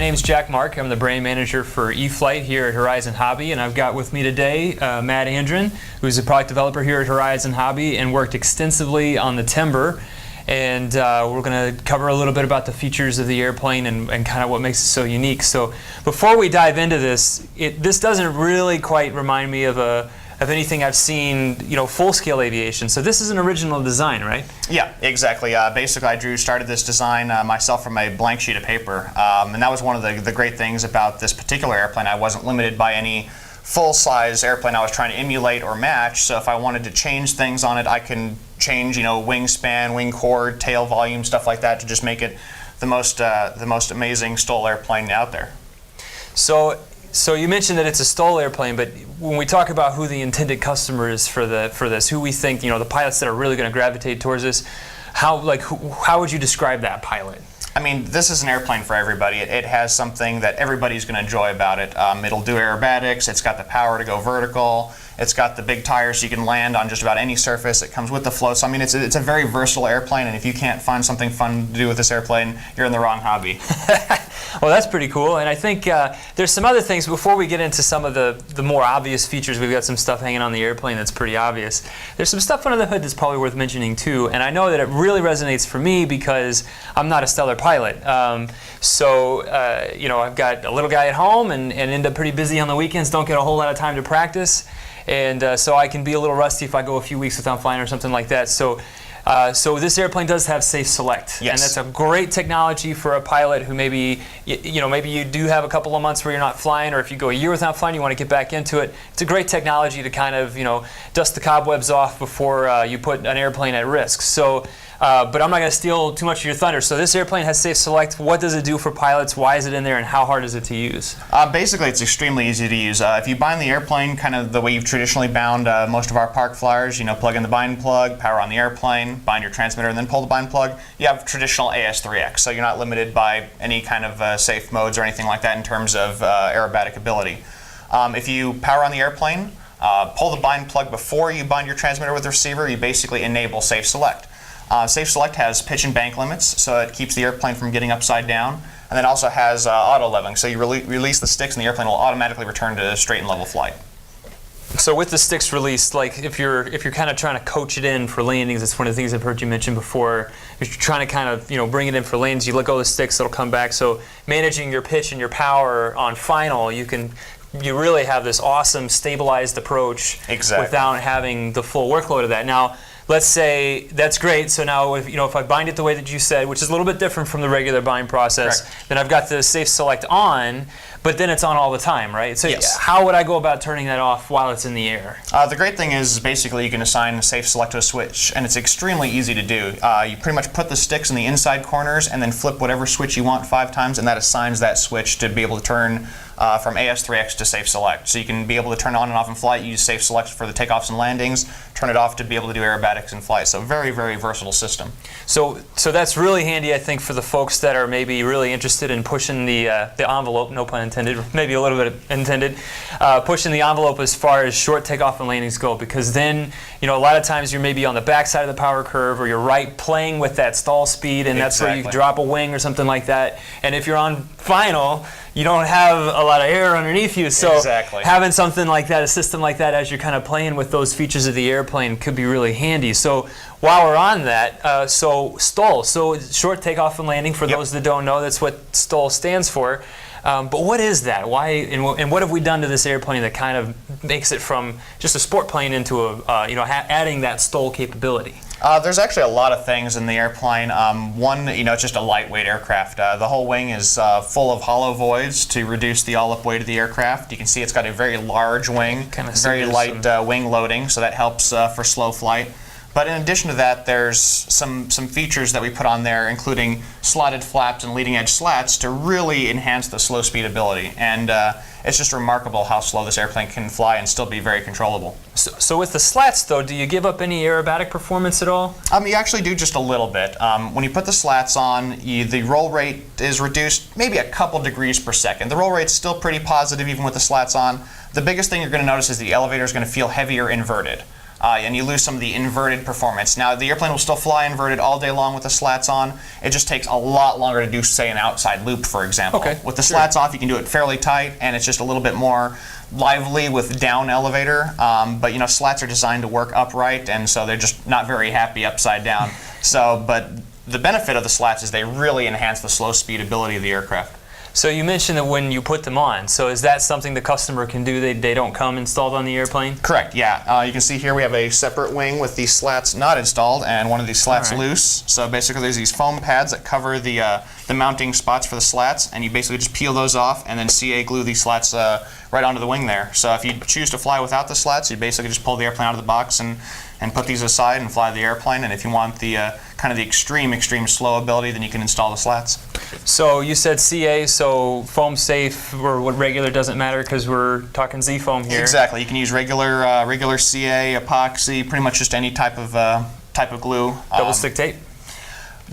name's Jack Mark. I'm the brand manager for eFlite here at Horizon Hobby, and I've got with me today Matt Andren, who's a product developer here at Horizon Hobby and worked extensively on the Timber. And we're going to cover a little bit about the features of the airplane and kind of what makes it so unique. So before we dive into this, this doesn't really quite remind me of anything I've seen, full-scale aviation. So this is an original design, right? Yeah, exactly. Basically, I started this design myself from a blank sheet of paper, and that was one of the great things about this particular airplane. I wasn't limited by any full-size airplane I was trying to emulate or match. So if I wanted to change things on it, I can change, wingspan, wing chord, tail volume, stuff like that to just make it the most amazing STOL airplane out there. So you mentioned that it's a STOL airplane, but when we talk about who the intended customer is for this, who we think, the pilots that are really going to gravitate towards this, how would you describe that pilot? I mean, this is an airplane for everybody. It has something that everybody's going to enjoy about it. It'll do aerobatics. It's got the power to go vertical. It's got the big tires so you can land on just about any surface. It comes with the float. So I mean, it's a very versatile airplane, and if you can't find something fun to do with this airplane, you're in the wrong hobby. Well, that's pretty cool. And I think there's some other things before we get into some of the more obvious features. We've got some stuff hanging on the airplane that's pretty obvious. There's some stuff under the hood that's probably worth mentioning too. And I know that it really resonates for me because I'm not a stellar pilot. I've got a little guy at home and end up pretty busy on the weekends. Don't get a whole lot of time to practice. And so I can be a little rusty if I go a few weeks without flying or something like that. So this airplane does have Safe Select, yes. And that's a great technology for a pilot who maybe you do have a couple of months where you're not flying, or if you go a year without flying, you want to get back into it. It's a great technology to kind of dust the cobwebs off before you put an airplane at risk. But I'm not going to steal too much of your thunder. So this airplane has Safe Select. What does it do for pilots? Why is it in there, and how hard is it to use? Basically, it's extremely easy to use. If you bind the airplane kind of the way you've traditionally bound most of our park flyers, plug in the bind plug, power on the airplane, bind your transmitter, and then pull the bind plug, you have traditional AS3X. So you're not limited by any kind of safe modes or anything like that in terms of aerobatic ability. If you power on the airplane, pull the bind plug before you bind your transmitter with the receiver, you basically enable Safe Select. Safe Select has pitch and bank limits, so it keeps the airplane from getting upside down, and then also has auto leveling, so you release the sticks and the airplane will automatically return to straight and level flight. So with the sticks released, like if you're kind of trying to coach it in for landings, that's one of the things I've heard you mention before. If you're trying to kind of bring it in for landings, you let go of the sticks, it'll come back. So managing your pitch and your power on final, you really have this awesome stabilized approach. Exactly. Without having the full workload of that. Now, let's say that's great. So now, if I bind it the way that you said, which is a little bit different from the regular bind process, correct, then I've got the Safe Select on, but then it's on all the time, right? So yes. How would I go about turning that off while it's in the air? The great thing is basically you can assign Safe Select to a switch, and it's extremely easy to do. You pretty much put the sticks in the inside corners and then flip whatever switch you want 5 times, and that assigns that switch to be able to turn from AS3X to Safe Select. So you can be able to turn it on and off in flight, use Safe Select for the takeoffs and landings, turn it off to be able to do aerobatics in flight. So very, very versatile system. So that's really handy, I think, for the folks that are maybe really interested in pushing the envelope, no pun intended, maybe a little bit intended, pushing the envelope as far as short takeoff and landings go, because then, a lot of times you're maybe on the back side of the power curve, or you're playing with that stall speed, and that's where you drop a wing or something like that. And if you're on final, you don't have a lot of air underneath you, so exactly, having something like that, a system like that, as you're kind of playing with those features of the airplane could be really handy. So while we're on that, so STOL, so short takeoff and landing, for those that don't know, that's what STOL stands for. But what is that? Why and what have we done to this airplane that kind of makes it from just a sport plane into adding that STOL capability? There's actually a lot of things in the airplane. One, it's just a lightweight aircraft. The whole wing is full of hollow voids to reduce the all-up weight of the aircraft. You can see it's got a very large wing, very light wing loading, so that helps for slow flight. But in addition to that, there's some features that we put on there, including slotted flaps and leading edge slats to really enhance the slow speed ability. And it's just remarkable how slow this airplane can fly and still be very controllable. So with the slats, though, do you give up any aerobatic performance at all? You actually do just a little bit. When you put the slats on, the roll rate is reduced maybe a couple degrees per second. The roll rate's still pretty positive even with the slats on. The biggest thing you're going to notice is the elevator is going to feel heavier inverted. and you lose some of the inverted performance. Now, the airplane will still fly inverted all day long with the slats on. It just takes a lot longer to do, say, an outside loop, for example. Okay, with the slats off, you can do it fairly tight, and it's just a little bit more lively with down elevator. But you know, slats are designed to work upright, and so they're just not very happy upside down. So, but the benefit of the slats is they really enhance the slow speed ability of the aircraft. So you mentioned that when you put them on, so is that something the customer can do? They don't come installed on the airplane? Correct, yeah. You can see here we have a separate wing with these slats not installed and one of these slats loose. So basically there's these foam pads that cover the mounting spots for the slats, and you basically just peel those off and then CA glue these slats right onto the wing there. So if you choose to fly without the slats, you basically just pull the airplane out of the box and put these aside and fly the airplane. And if you want the kind of the extreme slow ability, then you can install the slats. So you said CA, so foam safe or what regular doesn't matter because we're talking Z foam here. Exactly. You can use regular CA, epoxy, pretty much just any type of glue. Double stick tape?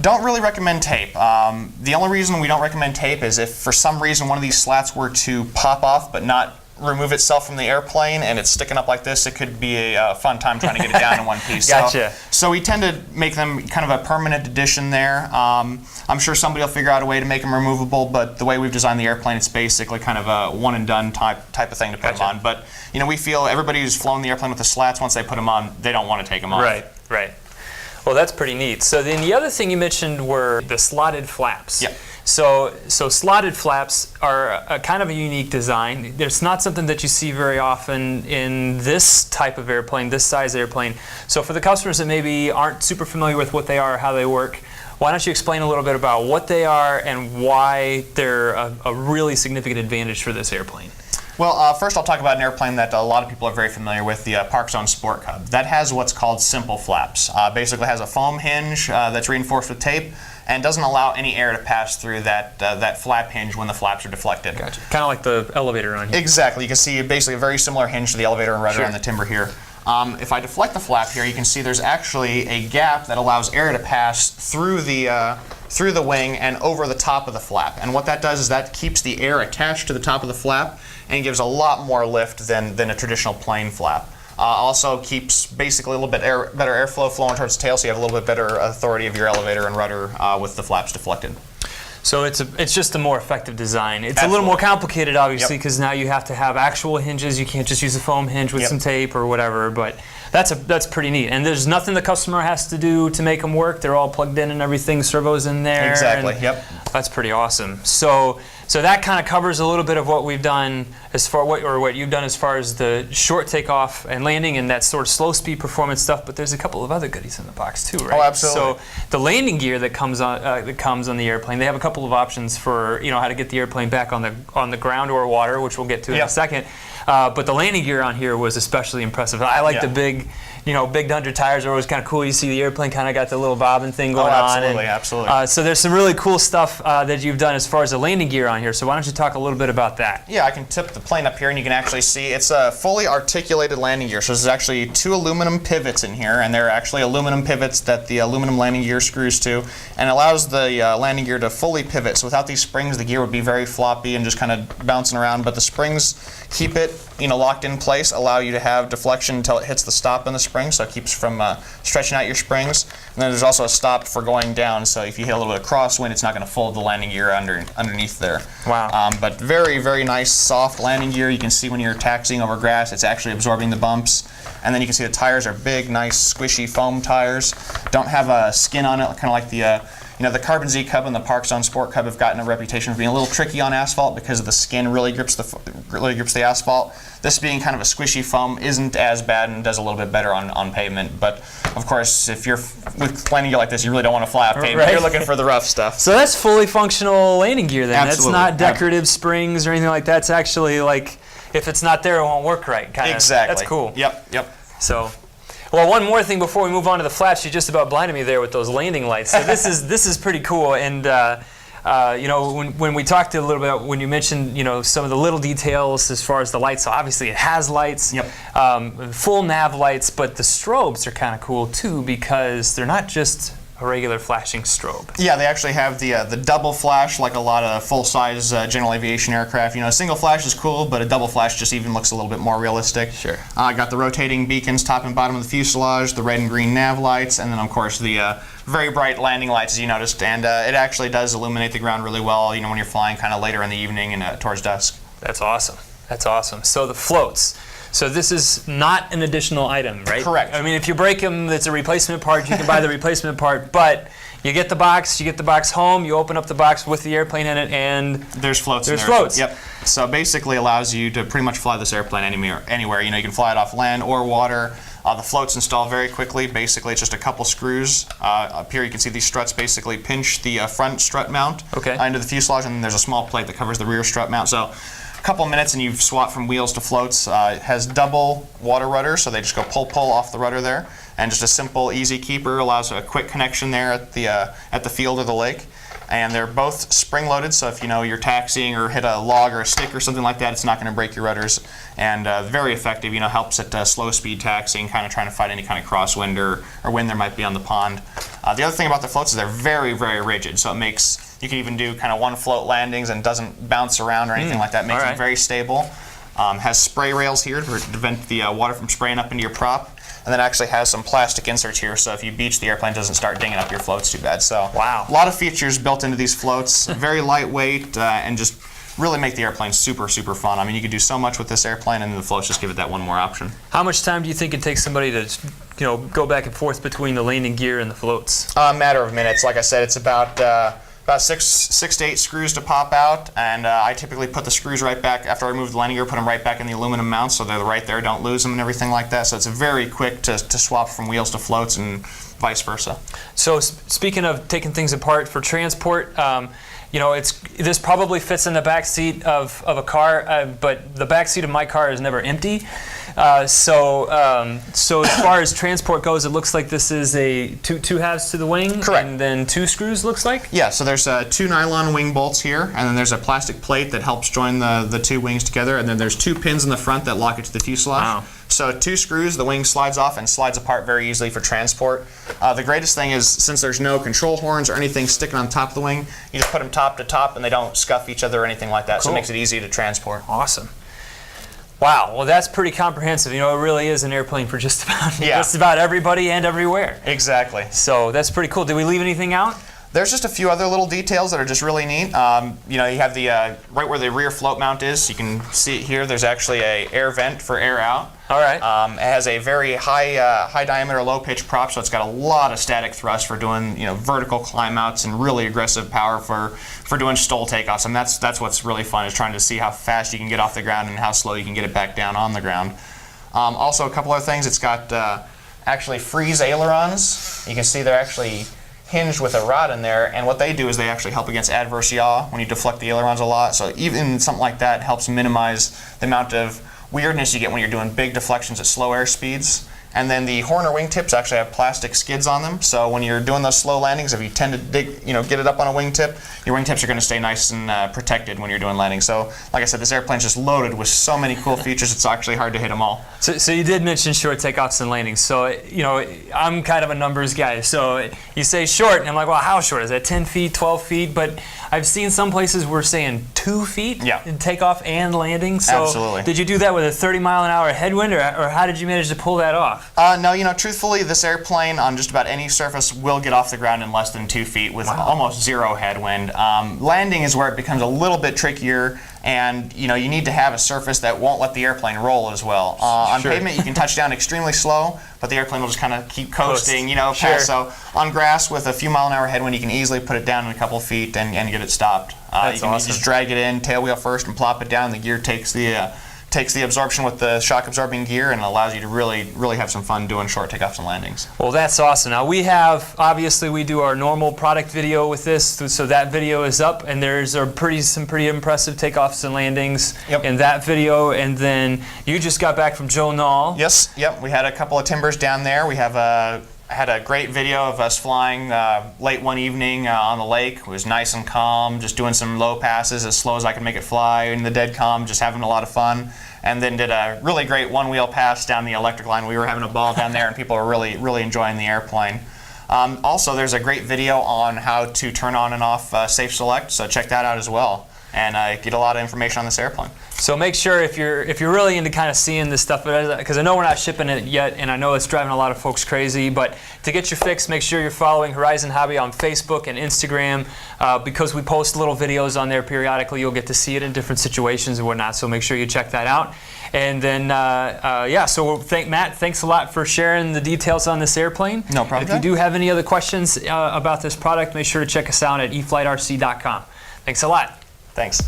Don't really recommend tape. The only reason we don't recommend tape is if for some reason one of these slats were to pop off but not remove itself from the airplane and it's sticking up like this, it could be a fun time trying to get it down in one piece. Gotcha. So we tend to make them kind of a permanent addition there. I'm sure somebody will figure out a way to make them removable, but the way we've designed the airplane, it's basically kind of a one and done type of thing to put them on. But you know, we feel everybody who's flown the airplane with the slats, once they put them on, they don't want to take them off. Right, right. Well, that's pretty neat. So then the other thing you mentioned were the slotted flaps. Yep. So slotted flaps are a kind of a unique design. It's not something that you see very often in this type of airplane, this size airplane. So for the customers that maybe aren't super familiar with what they are or how they work, why don't you explain a little bit about what they are and why they're a really significant advantage for this airplane? Well, first I'll talk about an airplane that a lot of people are very familiar with, the Park Zone Sport Cub. That has what's called simple flaps. Basically has a foam hinge that's reinforced with tape and doesn't allow any air to pass through that flap hinge when the flaps are deflected. Gotcha. Kind of like the elevator on here. Exactly. You can see basically a very similar hinge to the elevator and rudder on the timber here. If I deflect the flap here, you can see there's actually a gap that allows air to pass through the wing and over the top of the flap. And what that does is that keeps the air attached to the top of the flap and gives a lot more lift than a traditional plain flap. Also keeps basically a little bit better airflow flowing towards the tail, so you have a little bit better authority of your elevator and rudder with the flaps deflected. So it's just a more effective design. It's a little more complicated, obviously, because now you have to have actual hinges. You can't just use a foam hinge with some tape or whatever. But that's pretty neat. And there's nothing the customer has to do to make them work. They're all plugged in and everything. Servos in there. Exactly. That's pretty awesome. So that kind of covers a little bit of what we've done as far what you've done as far as the short takeoff and landing and that sort of slow speed performance stuff. But there's a couple of other goodies in the box too, right? Oh, absolutely. So the landing gear that comes on the airplane, they have a couple of options for how to get the airplane back on the ground or water, which we'll get to in a second. But the landing gear on here was especially impressive. I like the big Dundra tires are always kind of cool. You see the airplane kind of got the little bobbin thing going on. Absolutely. So there's some really cool stuff that you've done as far as the landing gear on here. So why don't you talk a little bit about that? Yeah, I can tip the plane up here and you can actually see it's a fully articulated landing gear. So there's actually 2 aluminum pivots in here, and they're actually aluminum pivots that the aluminum landing gear screws to, and allows the landing gear to fully pivot. So without these springs, the gear would be very floppy and just kind of bouncing around, but the springs keep it locked in place, allow you to have deflection until it hits the stop in the spring, so it keeps from stretching out your springs. And then there's also a stop for going down, so if you hit a little bit of crosswind, it's not going to fold the landing gear underneath there. Wow. But very, very nice soft landing gear. You can see when you're taxiing over grass, it's actually absorbing the bumps. And then you can see the tires are big, nice, squishy foam tires. Don't have a skin on it, kind of like the Carbon Z Cub and the Park Zone Sport Cub have gotten a reputation for being a little tricky on asphalt because the skin really grips the asphalt. This being kind of a squishy foam isn't as bad and does a little bit better on pavement. But of course, if you're with landing gear like this, you really don't want to fly off pavement. You're looking for the rough stuff. So that's fully functional landing gear then. Absolutely. That's not decorative springs or anything like that. It's actually like, if it's not there, it won't work right. Exactly. That's cool. Yep. So, well, one more thing before we move on to the flaps. You just about blinded me there with those landing lights. So this is pretty cool. And when we talked a little bit, when you mentioned some of the little details as far as the lights. So obviously it has lights, full nav lights, but the strobes are kind of cool too because they're not just a regular flashing strobe. Yeah, they actually have the double flash like a lot of full-size general aviation aircraft. You know, a single flash is cool, but a double flash just even looks a little bit more realistic. Sure. Got the rotating beacons top and bottom of the fuselage, the red and green nav lights, and then of course the very bright landing lights, as you noticed. And it actually does illuminate the ground really well, you know, when you're flying kind of later in the evening and towards dusk. That's awesome. That's awesome. So the floats. So this is not an additional item, right? Correct. I mean, if you break them, it's a replacement part. You can buy the replacement part, but you get the box home, you open up the box with the airplane in it, and there's floats. There's floats. Yep. So basically allows you to pretty much fly this airplane anywhere. You know, you can fly it off land or water. The floats install very quickly. Basically, it's just a couple screws. Up here, you can see these struts basically pinch the front strut mount into the fuselage, and then there's a small plate that covers the rear strut mount. So a couple minutes and you've swapped from wheels to floats. It has double water rudder, so they just go pull off the rudder there, and just a simple, easy keeper allows a quick connection there at the field or the lake. And they're both spring-loaded, so if you know you're taxiing or hit a log or a stick or something like that, it's not going to break your rudders. And very effective. You know, helps at slow-speed taxiing, kind of trying to fight any kind of crosswind or wind there might be on the pond. The other thing about the floats is they're very, very rigid, so it makes you can even do kind of one float landings and doesn't bounce around or anything like that. Makes it very stable. Has spray rails here to prevent the water from spraying up into your prop. And then actually has some plastic inserts here, so if you beach the airplane, it doesn't start dinging up your floats too bad. So wow. A lot of features built into these floats. Very lightweight and just really make the airplane super, super fun. I mean, you could do so much with this airplane, and the floats just give it that one more option. How much time do you think it takes somebody to, you know, go back and forth between the landing gear and the floats? A matter of minutes. Like I said, it's about 6 to 8 screws to pop out, and I typically put the screws right back after I remove the landing gear, put them right back in the aluminum mounts so they're right there, don't lose them and everything like that. So it's very quick to swap from wheels to floats and vice versa. So speaking of taking things apart for transport, you know, this probably fits in the back seat of a car, but the back seat of my car is never empty. So as far as transport goes, it looks like this is a two halves to the wing. Correct. And then 2 screws, looks like? Yeah, so there's 2 nylon wing bolts here, and then there's a plastic plate that helps join the 2 wings together, and then there's 2 pins in the front that lock it to the fuselage. Wow. So 2 screws, the wing slides off and slides apart very easily for transport. The greatest thing is, since there's no control horns or anything sticking on top of the wing, you just put them top to top and they don't scuff each other or anything like that. Cool. So it makes it easy to transport. Awesome. Wow, well that's pretty comprehensive. You know, it really is an airplane for just about everybody and everywhere. Exactly. So that's pretty cool. Did we leave anything out? There's just a few other little details that are just really neat. You know, you have the right where the rear float mount is. You can see it here. There's actually a air vent for air out. All right. It has a very high diameter, low pitch prop, so it's got a lot of static thrust for doing vertical climb outs and really aggressive power for doing STOL takeoffs. And that's what's really fun, is trying to see how fast you can get off the ground and how slow you can get it back down on the ground. Also, a couple other things. It's got actually freeze ailerons. You can see they're actually hinged with a rod in there, and what they do is they actually help against adverse yaw when you deflect the ailerons a lot. So even something like that helps minimize the amount of weirdness you get when you're doing big deflections at slow air speeds. And then the Horner wingtips actually have plastic skids on them, so when you're doing those slow landings, if you tend to get it up on a wingtip, your wingtips are going to stay nice and protected when you're doing landings. So, like I said, this airplane's just loaded with so many cool features, it's actually hard to hit them all. So you did mention short takeoffs and landings. So, I'm kind of a numbers guy. So you say short, and I'm like, well, how short? Is that 10 feet, 12 feet? But I've seen some places we're saying 2 feet in takeoff and landing. So absolutely. Did you do that with a 30-mile-an-hour headwind, or how did you manage to pull that off? No, truthfully, this airplane on just about any surface will get off the ground in less than 2 feet with almost zero headwind. Landing is where it becomes a little bit trickier, and you need to have a surface that won't let the airplane roll as well. On pavement, you can touch down extremely slow, but the airplane will just kind of keep coasting, past. So on grass with a few mile-an-hour headwind, you can easily put it down in a couple feet and get it stopped. That's you can awesome. just drag it in, tail wheel first, and plop it down. The gear takes the absorption with the shock absorbing gear, and allows you to really have some fun doing short takeoffs and landings. Well, that's awesome. Now obviously we do our normal product video with this, so that video is up, and there's some pretty impressive takeoffs and landings in that video. And then you just got back from Joe Knoll. Yes, we had a couple of timbers down there. We have had a great video of us flying late one evening on the lake. It was nice and calm, just doing some low passes as slow as I could make it fly in the dead calm, just having a lot of fun. And then did a really great one-wheel pass down the electric line. We were having a ball down there, and people were really enjoying the airplane. Also, there's a great video on how to turn on and off Safe Select, so check that out as well, and get a lot of information on this airplane. So make sure if you're really into kind of seeing this stuff, because I know we're not shipping it yet, and I know it's driving a lot of folks crazy, but to get your fix, make sure you're following Horizon Hobby on Facebook and Instagram, because we post little videos on there periodically. You'll get to see it in different situations and whatnot, so make sure you check that out. And then, yeah, so Matt, thanks a lot for sharing the details on this airplane. No problem. And if you do have any other questions about this product, make sure to check us out at efliterc.com. Thanks a lot. Thanks.